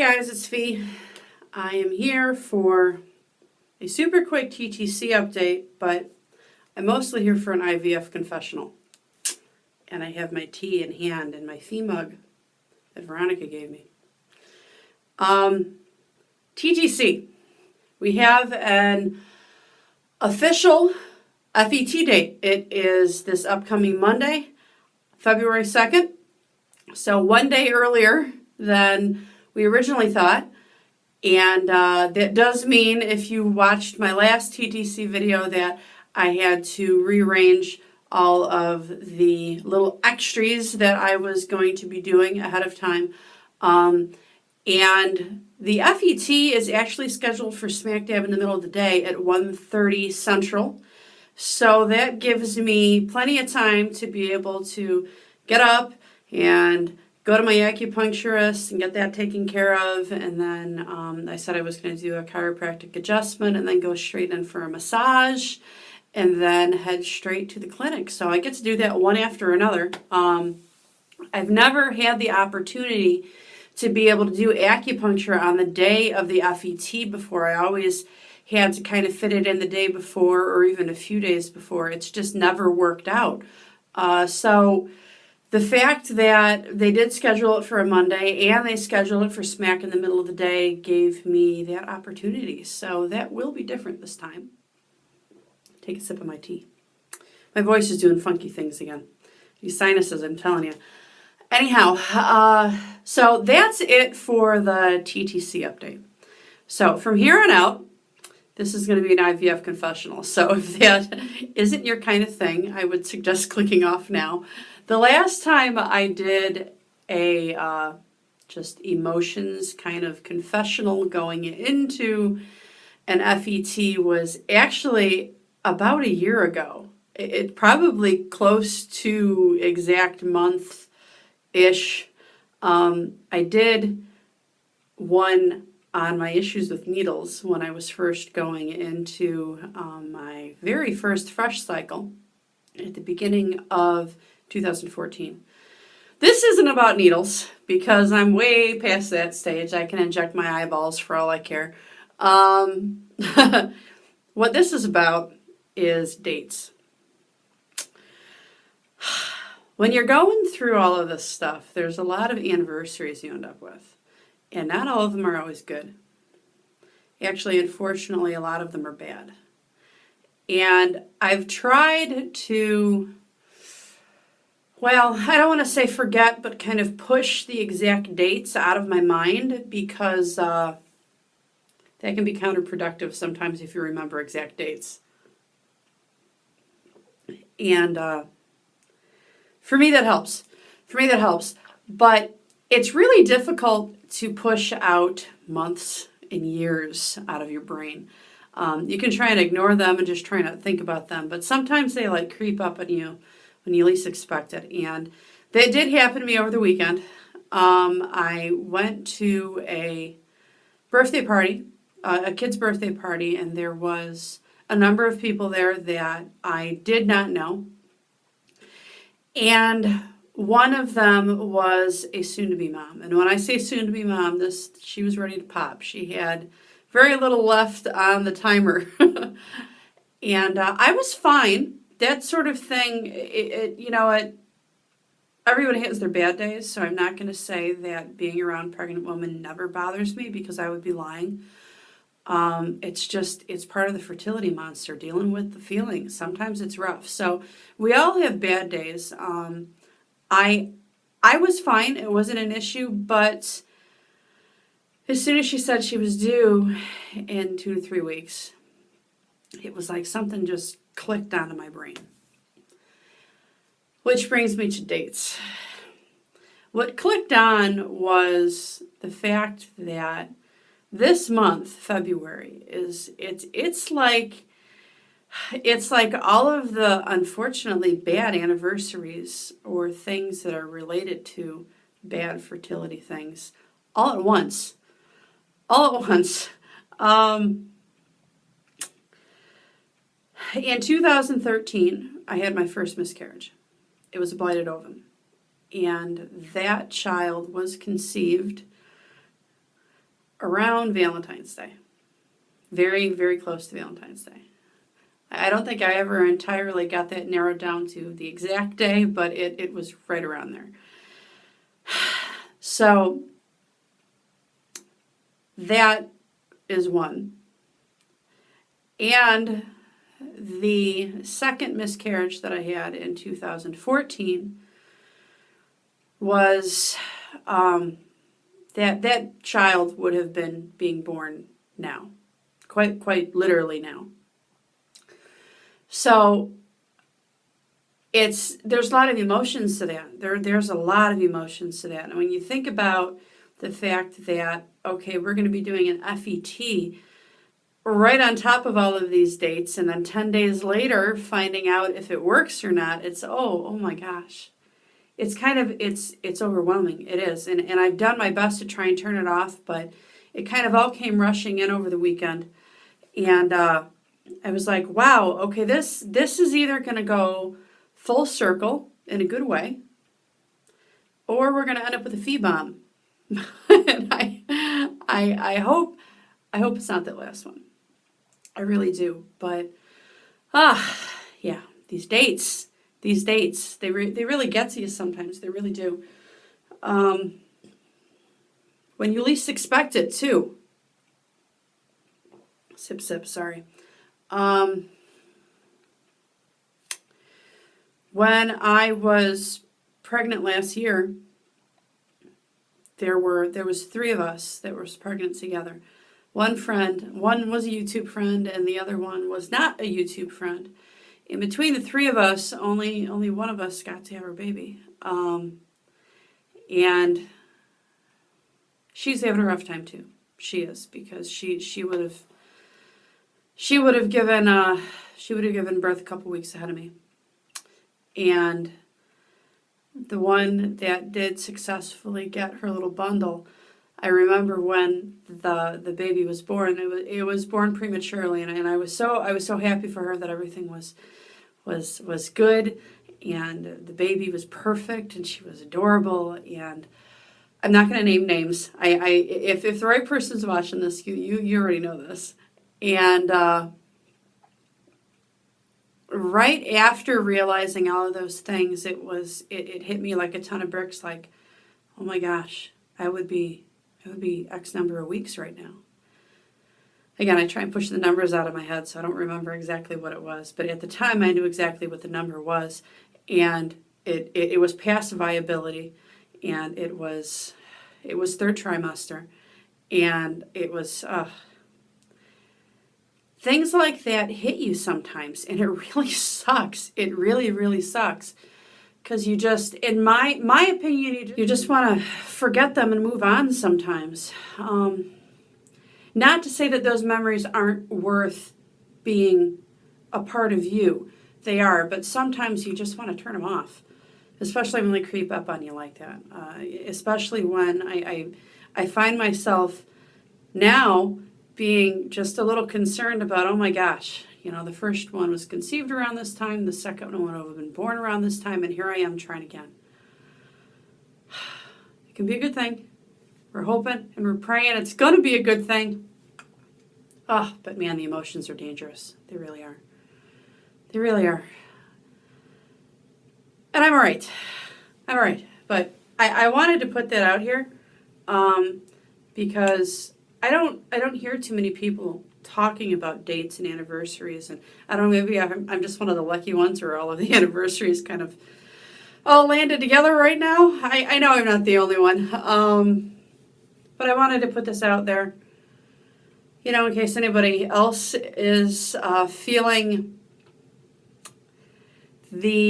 guys, it's FET. I am here for a super quick TTC update, but I'm mostly here for an IVF confessional. And I have my tea in hand and my FET mug that Veronica gave me. TTC. We have an official FET date. It is this upcoming Monday, February 2nd. So one day earlier than we originally thought. And that does mean, if you watched my last TTC video, that I had to rearrange all of the little extras that I was going to be doing ahead of time. And the FET is actually scheduled for smack dab in the middle of the day at 1:30 Central. So that gives me plenty of time to be able to get up and go to my acupuncturist and get that taken care of. And then I said I was going to do a chiropractic adjustment and then go straight in for a massage and then head straight to the clinic. So I get to do that one after another. I've never had the opportunity to be able to do acupuncture on the day of the FET before. I always had to kind of fit it in the day before or even a few days before. It's just never worked out. So the fact that they did schedule it for a Monday and they scheduled it for smack in the middle of the day gave me that opportunity. So that will be different this time. Take a sip of my tea. My voice is doing funky things again. These sinuses, I'm telling you. Anyhow, so that's it for the TTC update. So from here on out, this is going to be an IVF confessional. So if that isn't your kind of thing, I would suggest clicking off now. The last time I did a just emotions kind of confessional going into an FET was actually about a year ago. It probably close to exact month-ish. I did one on my issues with needles when I was first going into my very first fresh cycle at the beginning of 2014. This isn't about needles because I'm way past that stage. I can inject my eyeballs for all I care. What this is about is dates. When you're going through all of this stuff, there's a lot of anniversaries you end up with. And not all of them are always good. Actually, unfortunately, a lot of them are bad. And I've tried to, well, I don't want to say forget, but kind of push the exact dates out of my mind because that can be counterproductive sometimes if you remember exact dates. And for me, that helps. But it's really difficult to push out months and years out of your brain. You can try and ignore them and just try not to think about them, but sometimes they like creep up on you when you least expect it. And that did happen to me over the weekend. I went to a birthday party, a kid's birthday party, and there was a number of people there that I did not know. And one of them was a soon-to-be mom. And when I say soon-to-be mom, she was ready to pop. She had very little left on the timer. And I was fine. That sort of thing, everybody has their bad days, so I'm not going to say that being around a pregnant woman never bothers me because I would be lying. It's part of the fertility monster, dealing with the feelings. Sometimes it's rough. So we all have bad days. I was fine. It wasn't an issue, but as soon as she said she was due in 2 to 3 weeks, it was like something just clicked onto my brain. Which brings me to dates. What clicked on was the fact that this month, February, it's like all of the unfortunately bad anniversaries or things that are related to bad fertility things all at once. In 2013, I had my first miscarriage. It was a blighted ovum. And that child was conceived around Valentine's Day. Very, very close to Valentine's Day. I don't think I ever entirely got that narrowed down to the exact day, but it was right around there. So that is one. And the second miscarriage that I had in 2014 was that child would have been being born now, quite literally now. So there's a lot of emotions to that. There's a lot of emotions to that. And when you think about the fact that, okay, we're going to be doing an FET right on top of all of these dates, and then 10 days later finding out if it works or not, it's oh my gosh. It's it's overwhelming. It is. And I've done my best to try and turn it off, but it kind of all came rushing in over the weekend. And I was like, wow, okay, this is either going to go full circle in a good way, or we're going to end up with a FET bomb. And I hope it's not that last one. I really do. But yeah, these dates, they really get to you sometimes. They really do. When you least expect it, too. Sip, sorry. When I was pregnant last year, there was 3 of us that were pregnant together. One was a YouTube friend, and the other one was not a YouTube friend. In between the 3 of us, only one of us got to have her baby. And she's having a rough time too. She is, because she would have given birth a couple weeks ahead of me. And the one that did successfully get her little bundle, I remember when the baby was born. It was born prematurely, and I was so happy for her that everything was good, and the baby was perfect, and she was adorable. And I'm not going to name names. If the right person's watching this, you already know this. And right after realizing all of those things, it hit me like a ton of bricks. Like, oh my gosh, I would be X number of weeks right now. Again, I try and push the numbers out of my head, so I don't remember exactly what it was. But at the time, I knew exactly what the number was, and it was past viability, and it was 3rd trimester, and it was things like that hit you sometimes, and it really sucks. It really, really sucks. Because you just, in my opinion, you just want to forget them and move on sometimes. Not to say that those memories aren't worth being a part of you. They are, but sometimes you just want to turn them off, especially when they creep up on you like that. Especially when I find myself now being just a little concerned about, oh my gosh, the first one was conceived around this time, the second one would have been born around this time, and here I am trying again. It can be a good thing. We're hoping and we're praying it's going to be a good thing. But man, the emotions are dangerous. They really are. They really are. And I'm all right. But I wanted to put that out here because I don't hear too many people talking about dates and anniversaries, and I don't know, maybe I'm just one of the lucky ones where all of the anniversaries kind of all landed together right now. I know I'm not the only one, but I wanted to put this out there, in case anybody else is feeling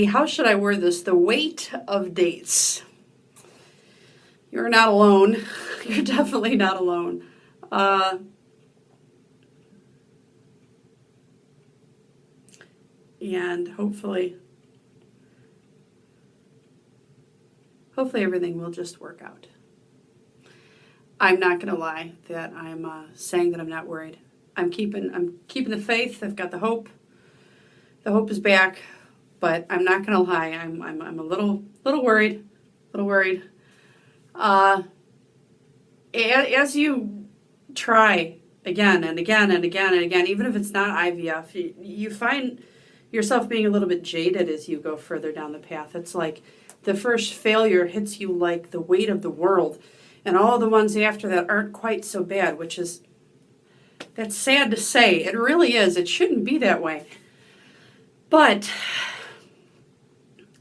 how should I word this, the weight of dates. You're not alone. You're definitely not alone. And hopefully everything will just work out. I'm not going to lie that I'm saying that I'm not worried. I'm keeping the faith. I've got the hope. The hope is back, but I'm not going to lie. I'm a little worried. As you try again and again and again and again, even if it's not IVF, you find yourself being a little bit jaded as you go further down the path. It's like the first failure hits you like the weight of the world, and all the ones after that aren't quite so bad, which is, that's sad to say. It really is. It shouldn't be that way. But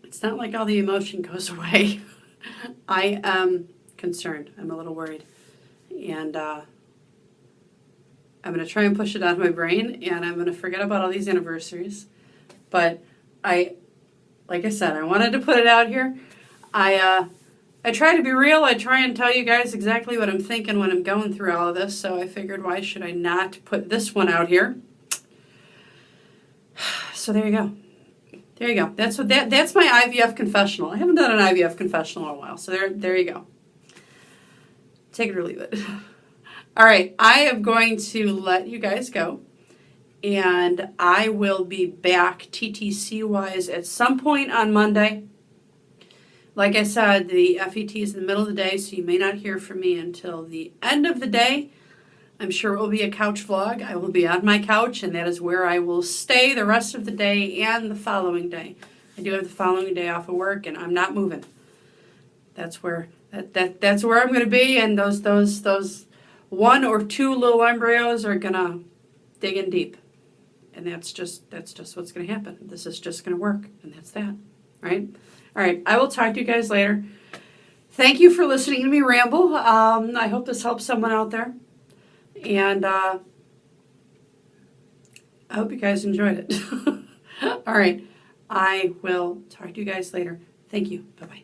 it's not like all the emotion goes away. I am concerned. I'm a little worried. And I'm going to try and push it out of my brain, and I'm going to forget about all these anniversaries. But like I said, I wanted to put it out here. I try to be real. I try and tell you guys exactly what I'm thinking when I'm going through all of this. So I figured, why should I not put this one out here? So there you go. There you go. That's my IVF confessional. I haven't done an IVF confessional in a while. So there you go. Take it or leave it. All right. I am going to let you guys go. And I will be back TTC-wise at some point on Monday. Like I said, the FET is in the middle of the day, so you may not hear from me until the end of the day. I'm sure it will be a couch vlog. I will be on my couch, and that is where I will stay the rest of the day and the following day. I do have the following day off of work, and I'm not moving. That's where that's where I'm going to be, and those 1 or 2 little embryos are going to dig in deep. And that's just what's going to happen. This is just going to work, and that's that, right? All right, I will talk to you guys later. Thank you for listening to me ramble. I hope this helps someone out there, and I hope you guys enjoyed it. All right, I will talk to you guys later. Thank you. Bye-bye.